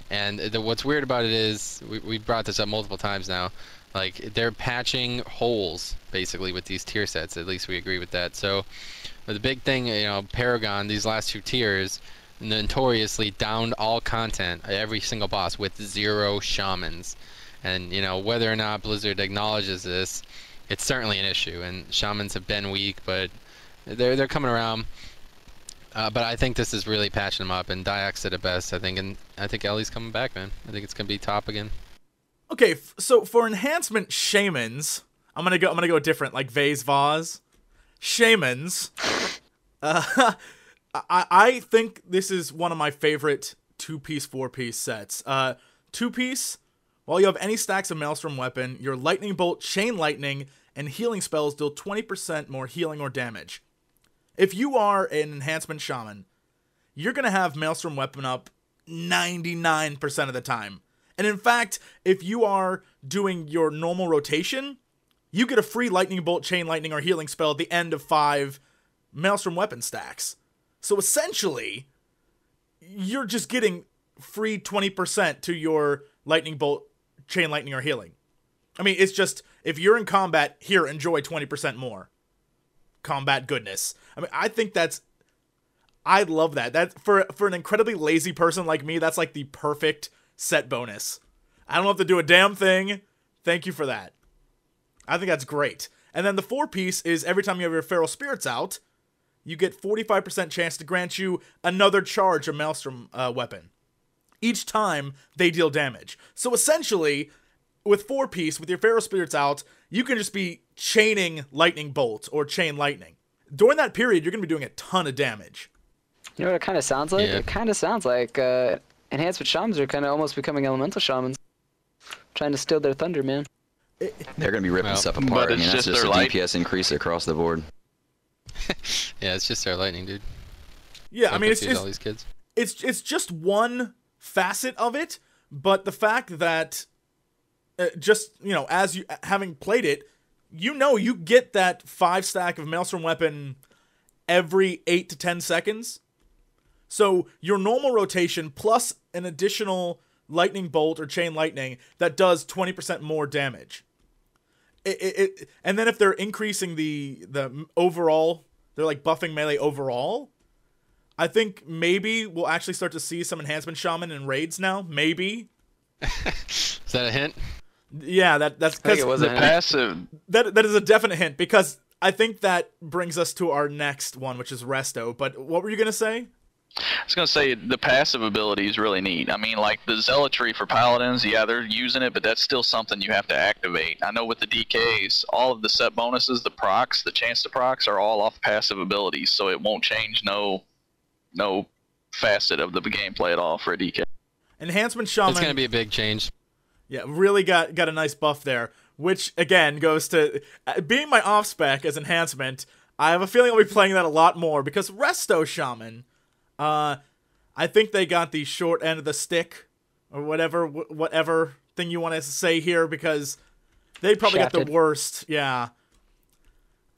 Speaker 2: And what's weird about it is, we brought this up multiple times now, like, they're patching holes, basically, with these tier sets. At least we agree with that. So, the big thing, Paragon, these last 2 tiers, notoriously downed all content, every single boss, with 0 shamans. And whether or not Blizzard acknowledges this, it's certainly an issue, and shamans have been weak, but they're coming around. But I think this is really patching them up, and Diox did it best, I think, and I think Ellie's coming back, man. I think it's gonna be top again.
Speaker 1: Okay, so for enhancement shamans, I'm gonna go different, like Vase Vaz. Shamans. I think this is one of my favorite 2-piece, 4-piece sets. 2-piece, while you have any stacks of Maelstrom weapon, your Lightning Bolt, Chain Lightning, and healing spells deal 20% more healing or damage. If you are an Enhancement Shaman, you're going to have Maelstrom weapon up 99% of the time. And in fact, if you are doing your normal rotation, you get a free Lightning Bolt, Chain Lightning, or healing spell at the end of 5 Maelstrom weapon stacks. So essentially, you're just getting free 20% to your lightning bolt, chain lightning, or healing. I mean, it's just, if you're in combat, here, enjoy 20% more. Combat goodness. I mean, I think I love that. That for an incredibly lazy person like me, that's like the perfect set bonus. I don't have to do a damn thing. Thank you for that. I think that's great. And then the 4-piece is every time you have your Feral Spirits out, you get 45% chance to grant you another charge of Maelstrom weapon. Each time they deal damage. So essentially, with 4-piece, with your Feral Spirits out, you can just be chaining Lightning Bolt or Chain Lightning. During that period, you're going to be doing a ton of damage.
Speaker 3: You know what it kind of sounds like?
Speaker 2: Yeah.
Speaker 3: It kind of sounds like Enhancement Shamans are kind of almost becoming Elemental Shamans. Trying to steal their thunder, man.
Speaker 5: They're going to be ripping stuff apart.
Speaker 4: But
Speaker 5: I mean,
Speaker 4: it's
Speaker 5: that's
Speaker 4: just
Speaker 5: just a
Speaker 4: their light.
Speaker 5: DPS increase across the board.
Speaker 2: Yeah, it's just our lightning, dude.
Speaker 1: Yeah, I
Speaker 2: Don't
Speaker 1: mean,
Speaker 2: confuse all these kids.
Speaker 1: it's just one facet of it, but the fact that just, you know, as you having played it, you know you get that 5-stack of Maelstrom weapon every 8 to 10 seconds. So your normal rotation plus an additional lightning bolt or chain lightning that does 20% more damage. And then if they're increasing the overall, they're like buffing melee overall, I think maybe we'll actually start to see some Enhancement Shaman in raids now. Maybe.
Speaker 2: Is that a hint?
Speaker 1: Yeah, that's
Speaker 3: I think it was
Speaker 4: The
Speaker 3: a hint.
Speaker 4: passive,
Speaker 1: that is a definite hint, because I think that brings us to our next one, which is Resto. But what were you gonna say?
Speaker 4: I was gonna say the passive ability is really neat. I mean, like the Zealotry for Paladins, yeah, they're using it, but that's still something you have to activate. I know with the DKs, all of the set bonuses, the procs, the chance to procs, are all off passive abilities, so it won't change no facet of the gameplay at all for a DK.
Speaker 1: Enhancement Shaman.
Speaker 2: It's gonna be a big change.
Speaker 1: Yeah, really got a nice buff there, which again goes to being my off spec as enhancement. I have a feeling I'll be playing that a lot more, because Resto Shaman, I think they got the short end of the stick, or whatever thing you want to say here, because they probably got
Speaker 3: Shafted.
Speaker 1: the worst. Yeah.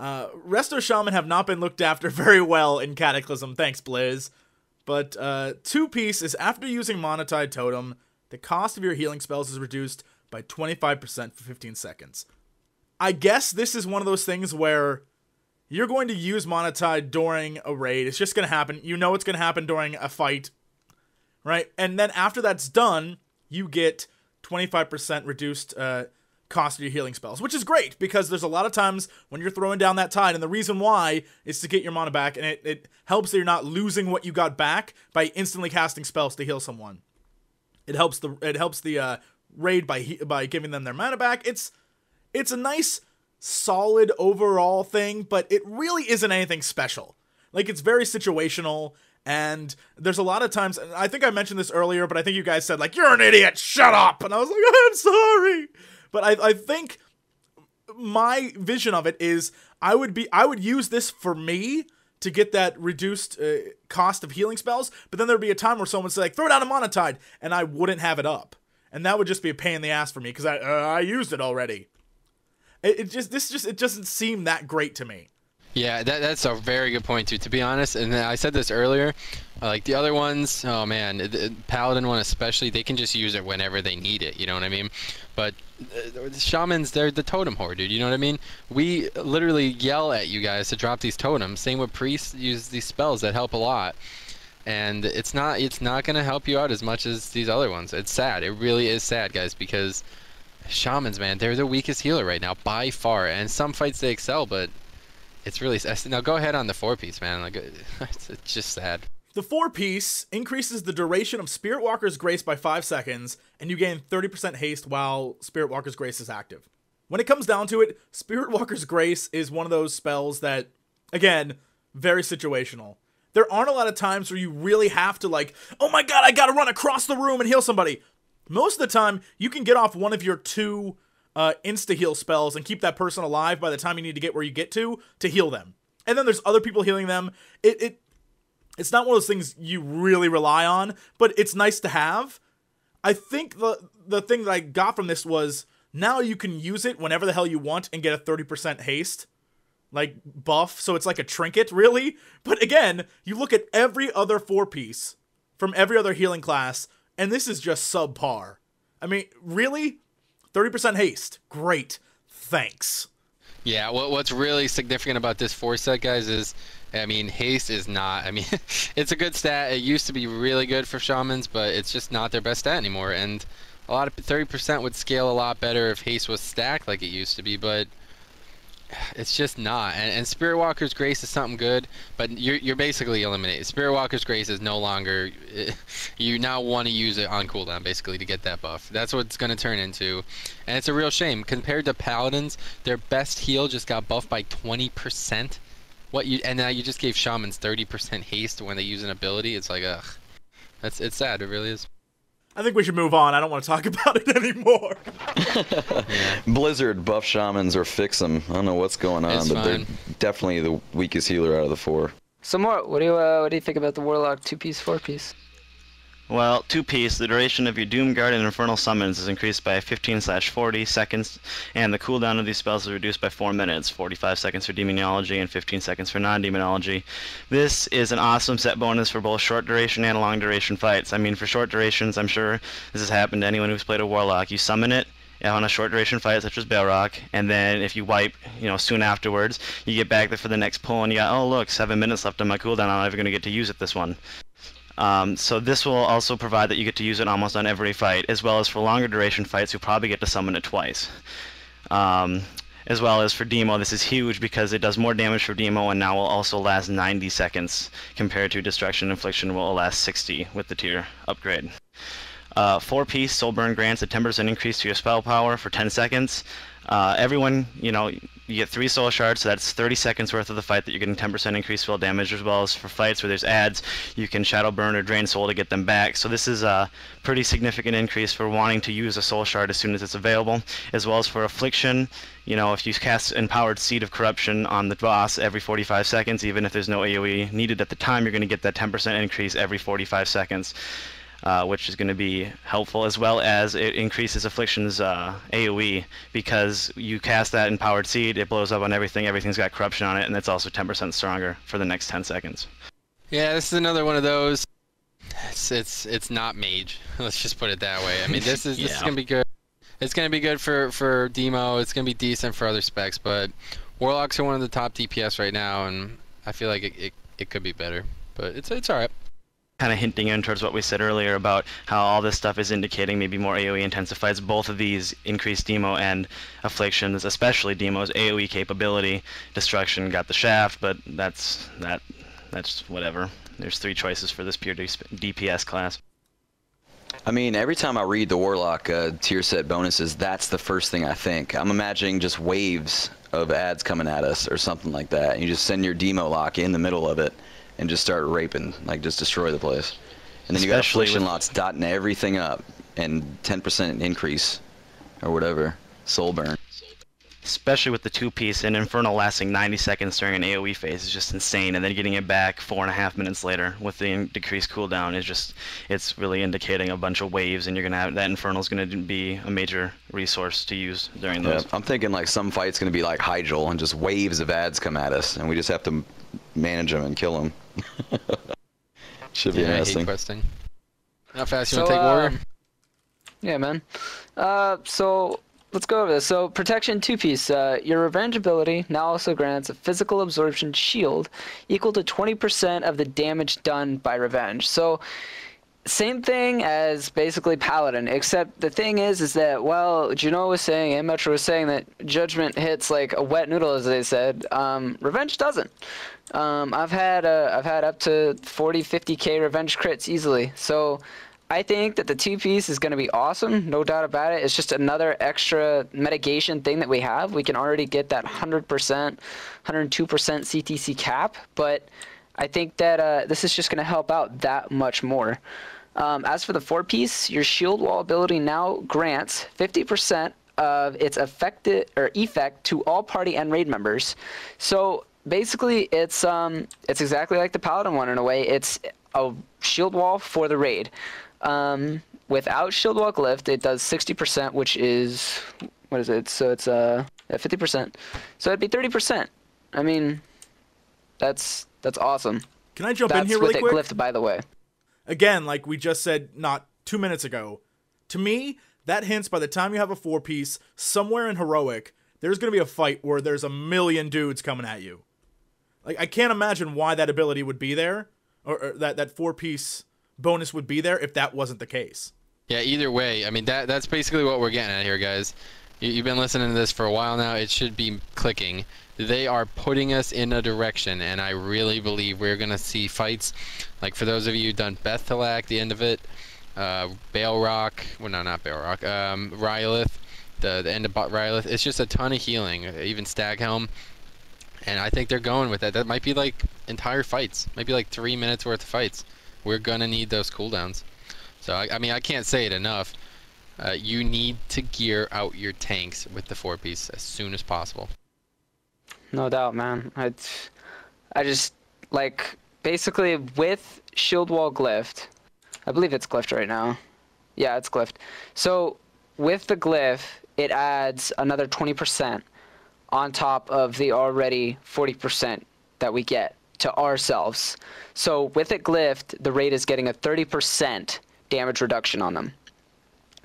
Speaker 1: Resto Shaman have not been looked after very well in Cataclysm, thanks Blizz. But 2-piece is after using Monetide Totem, the cost of your healing spells is reduced by 25% for 15 seconds. I guess this is one of those things where you're going to use Monetide during a raid. It's just going to happen. You know it's going to happen during a fight, right? And then after that's done, you get 25% reduced cost of your healing spells, which is great, because there's a lot of times when you're throwing down that tide, and the reason why is to get your mana back, and it helps that you're not losing what you got back by instantly casting spells to heal someone. It helps the raid by giving them their mana back. It's a nice, solid overall thing, but it really isn't anything special. Like, it's very situational, and there's a lot of times, and I think I mentioned this earlier, but I think you guys said, like, you're an idiot, shut up! And I was like, I'm sorry! But I think my vision of it is I would use this for me to get that reduced cost of healing spells, but then there'd be a time where someone would say, like, throw down a Monetide, and I wouldn't have it up. And that would just be a pain in the ass for me, because I used it already. It doesn't seem that great to me.
Speaker 2: Yeah, that's a very good point too. To be honest, and I said this earlier, like the other ones, oh man, the Paladin one especially, they can just use it whenever they need it. You know what I mean? But the Shamans, they're the totem horde, dude. You know what I mean? We literally yell at you guys to drop these totems. Same with priests, use these spells that help a lot. And it's not gonna help you out as much as these other ones. It's sad. It really is sad, guys, because Shamans, man, they're the weakest healer right now by far. And some fights they excel, but it's really sad. Now go ahead on the 4-piece, man. Like it's just sad.
Speaker 1: The 4-piece increases the duration of Spirit Walker's Grace by 5 seconds, and you gain 30% haste while Spirit Walker's Grace is active. When it comes down to it, Spirit Walker's Grace is one of those spells that, again, very situational. There aren't a lot of times where you really have to, like, oh my god, I gotta run across the room and heal somebody. Most of the time, you can get off one of your 2 insta-heal spells and keep that person alive by the time you need to get where you get to heal them. And then there's other people healing them. It's not one of those things you really rely on, but it's nice to have. I think the thing that I got from this was, now you can use it whenever the hell you want and get a 30% haste like buff, so it's like a trinket, really. But again, you look at every other 4-piece from every other healing class, and this is just subpar. I mean, really? 30% haste. Great. Thanks.
Speaker 2: Yeah, what's really significant about this 4 set, guys, is, I mean, haste is not, I mean, it's a good stat. It used to be really good for shamans, but it's just not their best stat anymore. And a lot of 30% would scale a lot better if haste was stacked like it used to be, but it's just not. And Spirit Walker's Grace is something good, but you're basically eliminated. Spirit Walker's Grace is no longer, you now want to use it on cooldown basically to get that buff. That's what it's going to turn into, and it's a real shame. Compared to Paladins, their best heal just got buffed by 20%. And now you just gave Shamans 30% haste when they use an ability. It's like, ugh. It's sad, it really is.
Speaker 1: I think we should move on. I don't want to talk about it anymore.
Speaker 2: Yeah.
Speaker 5: Blizzard buff shamans or fix them. I don't know what's going on, but they're definitely the weakest healer out of the 4.
Speaker 3: So more, what do you think about the Warlock 2-piece, 4-piece?
Speaker 6: Well, 2-piece, the duration of your Doom Guard and Infernal Summons is increased by 15/40 seconds, and the cooldown of these spells is reduced by 4 minutes, 45 seconds for Demonology and 15 seconds for non-Demonology. This is an awesome set bonus for both short duration and long duration fights. I mean, for short durations, I'm sure this has happened to anyone who's played a Warlock. You summon it on a short duration fight such as Balrog, and then if you wipe, soon afterwards, you get back there for the next pull, and you got, oh look, 7 minutes left on my cooldown, I'm never going to get to use it this one. So this will also provide that you get to use it almost on every fight, as well as for longer duration fights, you'll probably get to summon it twice. As well as for Demo, this is huge because it does more damage for Demo and now will also last 90 seconds compared to Destruction Infliction will last 60 with the tier upgrade. 4-piece Soulburn grants a 10% increase to your spell power for 10 seconds. Everyone, you get 3 soul shards, so that's 30 seconds worth of the fight that you're getting 10% increased spell damage, as well as for fights where there's adds, you can shadow burn or drain soul to get them back. So this is a pretty significant increase for wanting to use a soul shard as soon as it's available, as well as for affliction. If you cast Empowered Seed of Corruption on the boss every 45 seconds, even if there's no AoE needed at the time, you're going to get that 10% increase every 45 seconds. Which is going to be helpful, as well as it increases Affliction's AoE, because you cast that Empowered Seed, it blows up on everything, everything's got corruption on it, and it's also 10% stronger for the next 10 seconds.
Speaker 2: Yeah, this is another one of those. It's not Mage. Let's just put it that way. I mean, this is going to be good. It's going to be good for Demo. It's going to be decent for other specs, but Warlocks are one of the top DPS right now, and I feel like it could be better, but it's all right.
Speaker 6: Kind of hinting in towards what we said earlier about how all this stuff is indicating maybe more AoE intensive fights. Both of these increased Demo and Afflictions, especially Demo's AoE capability. Destruction got the shaft, but that's whatever. There's 3 choices for this pure DPS class.
Speaker 5: I mean, every time I read the Warlock tier set bonuses, that's the first thing I think. I'm imagining just waves of ads coming at us or something like that. You just send your Demo lock in the middle of it and just start raping, like just destroy the place. And then you got Affliction lots dotting everything up, and 10% increase, or whatever, soul burn.
Speaker 6: Especially with the 2-piece and Infernal lasting 90 seconds during an AoE phase is just insane, and then getting it back 4.5 minutes later with the decreased cooldown is just, it's really indicating a bunch of waves, and you're gonna have, that Infernal's gonna be a major resource to use during those.
Speaker 5: I'm thinking like some fight's gonna be like Hyjal, and just waves of ads come at us, and we just have to manage them and kill them. Should be interesting.
Speaker 2: I hate questing. How fast you want to take Warrior?
Speaker 3: Yeah, man. So let's go over this. So Protection 2-piece. Your Revenge ability now also grants a physical absorption shield equal to 20% of the damage done by Revenge. So same thing as basically Paladin, except the thing is that, well, Juno was saying and Metro was saying that Judgment hits like a wet noodle, as they said. Revenge doesn't. I've had up to 40-50k Revenge crits easily. So I think that the 2-piece is going to be awesome, no doubt about it. It's just another extra mitigation thing that we have. We can already get that 100%, 102% CTC cap, but I think that this is just going to help out that much more. As for the 4-piece, your shield wall ability now grants 50% of its effect to all party and raid members. So basically, it's exactly like the Paladin one in a way. It's a shield wall for the raid. Without shield wall glyph, it does 60%, which is, what is it? So it's 50%. So it'd be 30%. I mean, that's awesome.
Speaker 1: Can I jump in
Speaker 3: That's
Speaker 1: here really
Speaker 3: with
Speaker 1: quick?
Speaker 3: it glyphed, by the way.
Speaker 1: Again, like we just said not 2 minutes ago, to me, that hints by the time you have a 4-piece, somewhere in Heroic, there's going to be a fight where there's a million dudes coming at you. Like, I can't imagine why that ability would be there, or that 4-piece bonus would be there if that wasn't the case.
Speaker 2: Yeah, either way, I mean, that's basically what we're getting at here, guys. You've been listening to this for a while now. It should be clicking. They are putting us in a direction, and I really believe we're going to see fights. Like, for those of you who've done Bethelak, the end of it, Balrock, well, no, not Balrock, Rylith, the end of Rylith, it's just a ton of healing, even Staghelm. And I think they're going with that. That might be like entire fights. Might be like 3 minutes worth of fights. We're going to need those cooldowns. So, I mean, I can't say it enough. You need to gear out your tanks with the 4-piece as soon as possible.
Speaker 3: No doubt, man. I just, like, basically with Shield Wall glyphed, I believe it's glyphed right now. Yeah, it's glyphed. So with the glyph, it adds another 20% on top of the already 40% that we get to ourselves. So with it glyphed, the raid is getting a 30% damage reduction on them.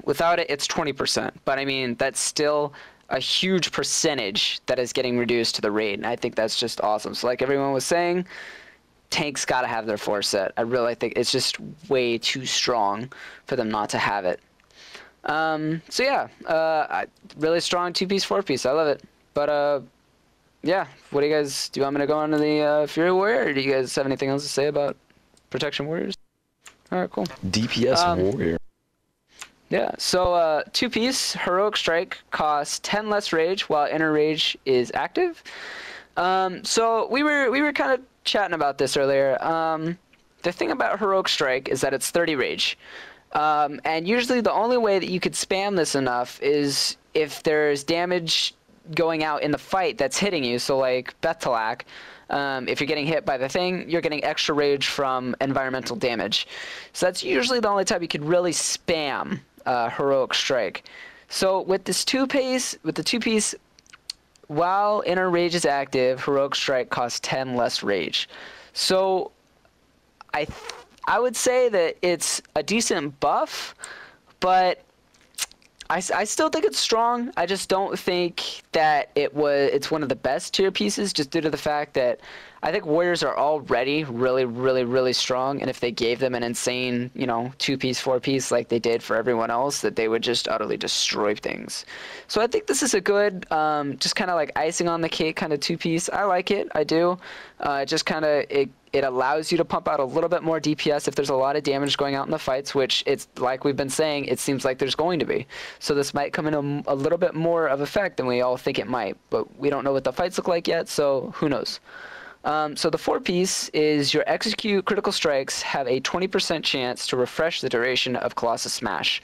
Speaker 3: Without it, it's 20%. But I mean, that's still a huge percentage that is getting reduced to the raid, and I think that's just awesome. So like everyone was saying, tanks gotta have their 4 set. I really think it's just way too strong for them not to have it. So yeah, really strong 2-piece, 4-piece. I love it. But yeah, what do you guys, do you want me to go on to the Fury Warrior, or do you guys have anything else to say about Protection Warriors? Alright, cool.
Speaker 5: DPS Warrior.
Speaker 3: Yeah, so 2-piece Heroic Strike costs 10 less rage while Inner Rage is active. So we were kind of chatting about this earlier. The thing about Heroic Strike is that it's 30 rage. And usually the only way that you could spam this enough is if there's damage going out in the fight that's hitting you. So like Bethelak, if you're getting hit by the thing, you're getting extra rage from environmental damage. So that's usually the only time you could really spam Heroic Strike. So with this 2-piece, while Inner Rage is active, Heroic Strike costs 10 less rage. So I would say that it's a decent buff, but I still think it's strong. I just don't think that it's one of the best tier pieces, just due to the fact that I think Warriors are already really, really, really strong, and if they gave them an insane, 2-piece, 4-piece like they did for everyone else, that they would just utterly destroy things. So I think this is a good, just kind of like icing on the cake kind of 2-piece. I like it. I do. Just kind of it allows you to pump out a little bit more DPS if there's a lot of damage going out in the fights, which it's like we've been saying, it seems like there's going to be. So this might come in a little bit more of effect than we all think it might, but we don't know what the fights look like yet, so who knows. So the 4-piece is your execute critical strikes have a 20% chance to refresh the duration of Colossus Smash.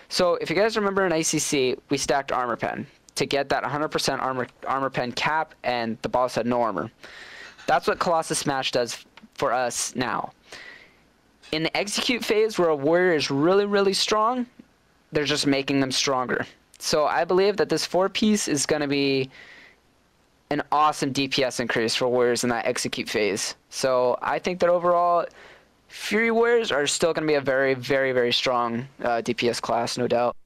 Speaker 3: So if you guys remember in ICC, we stacked Armor Pen to get that 100% armor pen cap, and the boss had no armor. That's what Colossus Smash does for us now. In the execute phase, where a warrior is really, really strong, they're just making them stronger. So I believe that this 4-piece is going to be an awesome DPS increase for warriors in that execute phase. So I think that overall, Fury Warriors are still going to be a very, very, very strong DPS class, no doubt.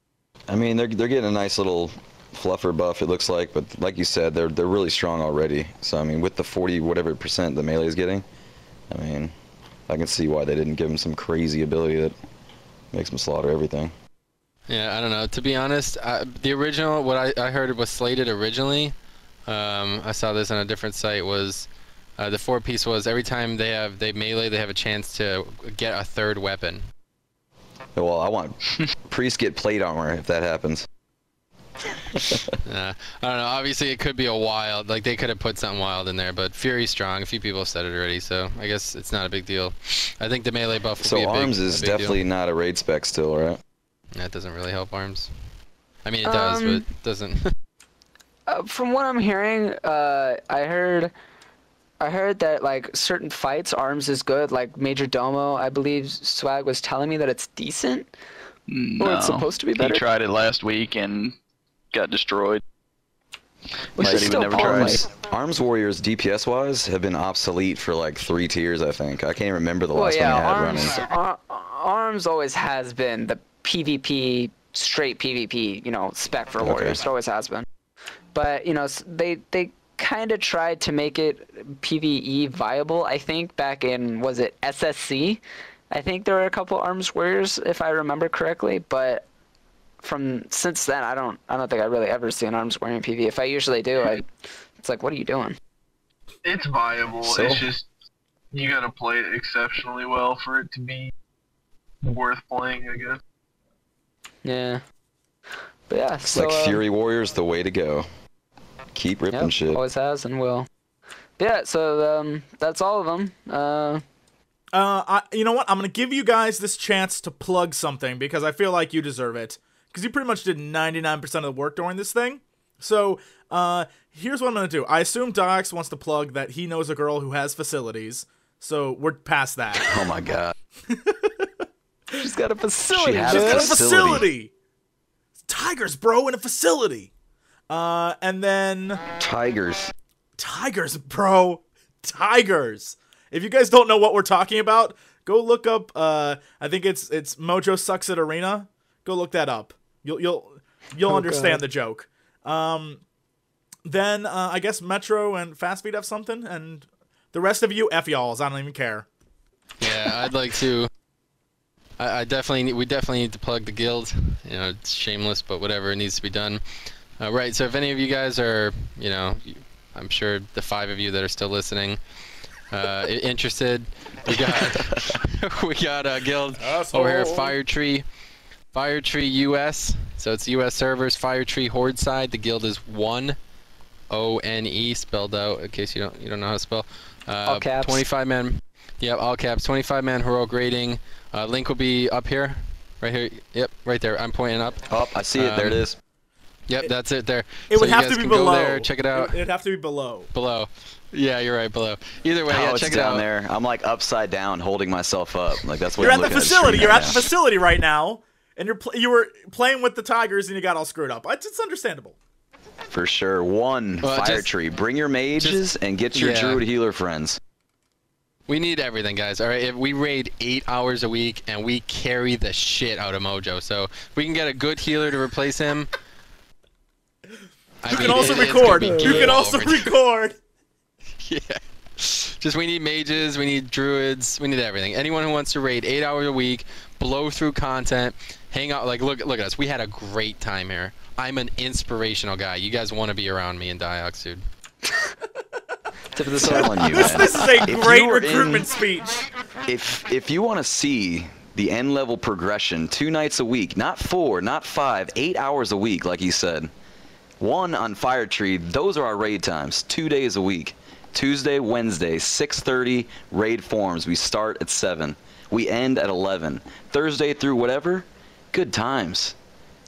Speaker 5: I mean, they're getting a nice little fluffer buff, it looks like, but like you said, they're really strong already. So I mean, with the 40 whatever percent the melee is getting, I mean, I can see why they didn't give them some crazy ability that makes them slaughter everything.
Speaker 2: Yeah, I don't know. To be honest, the original, what I heard was slated originally, I saw this on a different site, was the 4-piece was every time they melee, they have a chance to get a 3rd weapon.
Speaker 5: Well, I want Priest get plate armor if that happens.
Speaker 2: I don't know. Obviously, it could be a wild. Like, they could have put something wild in there, but Fury's strong. A few people have said it already, so I guess it's not a big deal. I think the melee buff will be a big deal.
Speaker 5: So arms is definitely not a raid spec still, right?
Speaker 2: That doesn't really help arms. I mean, it does, but it doesn't.
Speaker 3: From what I'm hearing, I heard that like certain fights, arms is good. Like Major Domo, I believe Swag was telling me that it's decent.
Speaker 4: No,
Speaker 3: or it's supposed to be better.
Speaker 4: He tried it last week and got destroyed.
Speaker 3: We should still
Speaker 5: Arms Warriors DPS wise have been obsolete for like 3 tiers, I think. I can't even remember the last one we had running.
Speaker 3: Arms always has been the PvP, straight PvP, you know, spec for warriors. It always has been. But you know, they kind of tried to make it PvE viable. I think back in, was it SSC? I think there were a couple Arms Warriors, if I remember correctly, but since then, I don't think I really ever see an Arms Warrior in PvE. If I usually do, it's like, what are you doing?
Speaker 8: It's viable.
Speaker 5: So?
Speaker 8: It's just you gotta play it exceptionally well for it to be worth playing, I guess.
Speaker 3: Yeah. But yeah,
Speaker 5: it's like Fury Warrior's the way to go. Keep ripping shit.
Speaker 3: Always has and will. Yeah, so that's all of them.
Speaker 1: You know what? I'm gonna give you guys this chance to plug something because I feel like you deserve it. Because you pretty much did 99% of the work during this thing. So, here's what I'm gonna do. I assume Dox wants to plug that he knows a girl who has facilities. So we're past that.
Speaker 5: Oh my god.
Speaker 3: She's got a facility.
Speaker 5: She's got a facility.
Speaker 1: Tigers, bro, in a facility. And then
Speaker 5: Tigers,
Speaker 1: bro. Tigers. If you guys don't know what we're talking about, go look up. I think it's Mojo Sucks at Arena. Go look that up. You'll understand the joke. Then I guess Metro and Fast Feed have something, and the rest of you, F y'alls. I don't even care.
Speaker 2: Yeah, I'd like to. We definitely need to plug the guild. You know, it's shameless, but whatever, it needs to be done. Right. So if any of you guys are, you know, I'm sure the 5 of you that are still listening, interested, we got a guild over here, Firetree US. So it's US servers, Firetree Horde side. The guild is 1 ONE spelled out in case you don't know how to spell.
Speaker 3: All caps.
Speaker 2: 25 man. Yep, all caps. 25 man heroic rating. Link will be up here, right here. Yep, right there. I'm pointing up.
Speaker 5: Oh, I see it. There it is.
Speaker 2: Yep, that's it there.
Speaker 1: It would have to be below.
Speaker 2: Go there, check it out.
Speaker 1: It'd have to be below.
Speaker 2: Below. Yeah, you're right, below. Either way, yeah, check it out.
Speaker 5: Down there. I'm like upside down, holding myself up. Like that's what
Speaker 1: you're
Speaker 5: I'm
Speaker 1: at the facility. You're at the facility right now, and you were playing with the Tigers, and you got all screwed up. It's understandable.
Speaker 5: For sure. Firetree. Bring your mages and get your druid healer friends.
Speaker 2: We need everything, guys. All right, if we raid 8 hours a week, and we carry the shit out of Mojo. So if we can get a good healer to replace him.
Speaker 1: You can also record.
Speaker 2: Yeah. Just we need mages, we need druids, we need everything. Anyone who wants to raid 8 hours a week, blow through content, hang out, like look at us. We had a great time here. I'm an inspirational guy. You guys want to be around me in Diox, dude.
Speaker 5: This is
Speaker 1: a great recruitment speech.
Speaker 5: If you want to see the end level progression 2 nights a week, not 4, not 5, 8 hours a week, like he said. 1 on Firetree, those are our raid times, 2 days a week. Tuesday, Wednesday, 6:30 raid forms. We start at 7. We end at 11. Thursday through whatever, good times.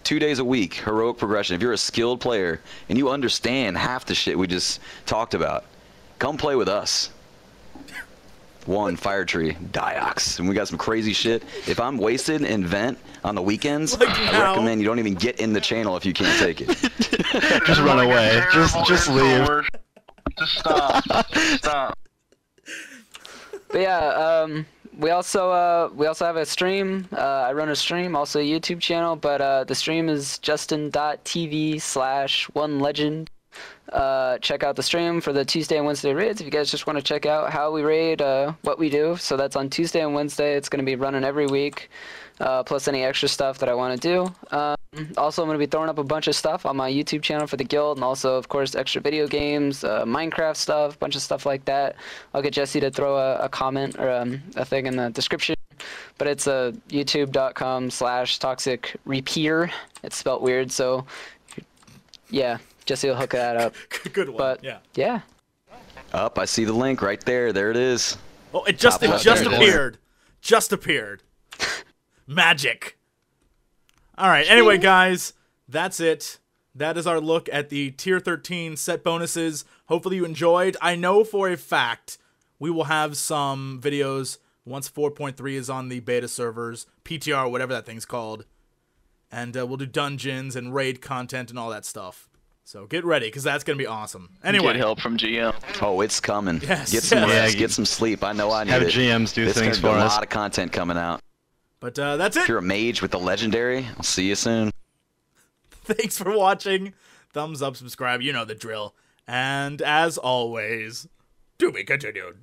Speaker 5: 2 days a week, heroic progression. If you're a skilled player and you understand half the shit we just talked about, come play with us. 1 Firetree, Diox, and we got some crazy shit. If I'm wasted in vent on the weekends, I recommend you don't even get in the channel if you can't take it.
Speaker 6: Just run away. Just leave.
Speaker 8: Just stop.
Speaker 3: But yeah, we also have a stream. I run a stream, also a YouTube channel, but the stream is justin.tv/onelegend. Check out the stream for the Tuesday and Wednesday raids if you guys just want to check out how we raid, what we do. So that's on Tuesday and Wednesday. It's going to be running every week, plus any extra stuff that I want to do. Also, I'm going to be throwing up a bunch of stuff on my YouTube channel for the guild, and also, of course, extra video games, Minecraft stuff, bunch of stuff like that. I'll get Jesse to throw a comment or a thing in the description. But it's youtube.com/toxicrepeer. It's spelt weird, so yeah. Jesse will hook that up.
Speaker 1: Good one.
Speaker 3: But, yeah.
Speaker 5: Up, I see the link right there. There it is.
Speaker 1: Oh, it just appeared. Just appeared. Magic. All right. Anyway, guys, that's it. That is our look at the Tier 13 set bonuses. Hopefully you enjoyed. I know for a fact we will have some videos once 4.3 is on the beta servers, PTR, whatever that thing's called. And we'll do dungeons and raid content and all that stuff. So get ready, because that's going to be awesome. Anyway.
Speaker 4: Get help from GM.
Speaker 5: Oh, it's coming.
Speaker 1: Yes,
Speaker 5: Get some
Speaker 1: yes.
Speaker 5: rest,
Speaker 6: Yeah,
Speaker 5: get some sleep. I know I need
Speaker 6: have
Speaker 5: it.
Speaker 6: GMs do
Speaker 5: It's
Speaker 6: things
Speaker 5: gonna
Speaker 6: for
Speaker 5: be a
Speaker 6: us.
Speaker 5: lot of content coming out.
Speaker 1: But that's it.
Speaker 5: If you're a mage with the legendary, I'll see you soon.
Speaker 1: Thanks for watching. Thumbs up, subscribe, you know the drill. And as always, to be continued.